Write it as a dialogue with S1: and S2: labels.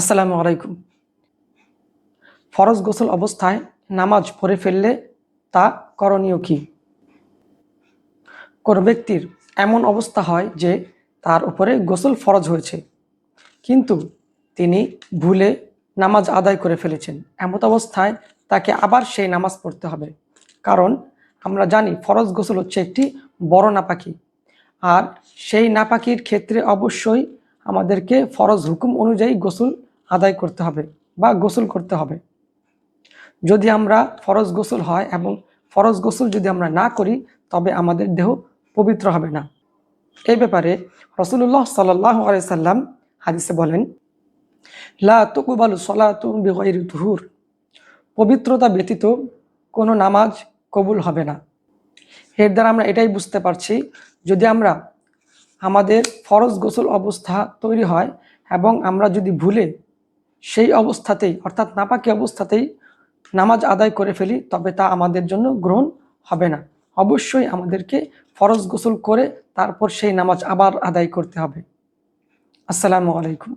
S1: আসসালামু আলাইকুম। ফরজ গোসল অবস্থায় নামাজ পড়ে ফেললে তা করণীয় কি? কোনো ব্যক্তির এমন অবস্থা হয় যে তার উপরে গোসল ফরজ হয়েছে, কিন্তু তিনি ভুলে নামাজ আদায় করে ফেলেছেন। এমত অবস্থায় তাকে আবার সেই নামাজ পড়তে হবে, কারণ আমরা জানি ফরজ গোসল হচ্ছে একটি বড় নাপাকি। আর সেই নাপাকির ক্ষেত্রে অবশ্যই আমাদেরকে ফরজ হুকুম অনুযায়ী গোসল আদায় করতে হবে বা গোসল করতে হবে। যদি আমরা ফরজ গোসল হয় এবং ফরজ গোসল যদি আমরা না করি, তবে আমাদের দেহ পবিত্র হবে না। এই ব্যাপারে রাসূলুল্লাহ সাল্লাল্লাহু আলাইহি সাল্লাম হাদিসে বলেন, লা তুকবালু সলাতু বিগাইরি তুহুর, পবিত্রতা ব্যতীত কোনো নামাজ কবুল হবে না। এর দ্বারা আমরা এটাই বুঝতে পারছি, যদি আমরা আমাদের ফরজ গোসল অবস্থা তৈরি হয় এবং আমরা যদি ভুলে সেই অবস্থাতেই অর্থাৎ নাপাকি অবস্থাতেই নামাজ আদায় করে ফেলি, তবে তা আমাদের জন্য গ্রহণ হবে না। অবশ্যই আমাদেরকে ফরজ গোসল করে তারপর সেই নামাজ আবার আদায় করতে হবে। আসসালামু আলাইকুম।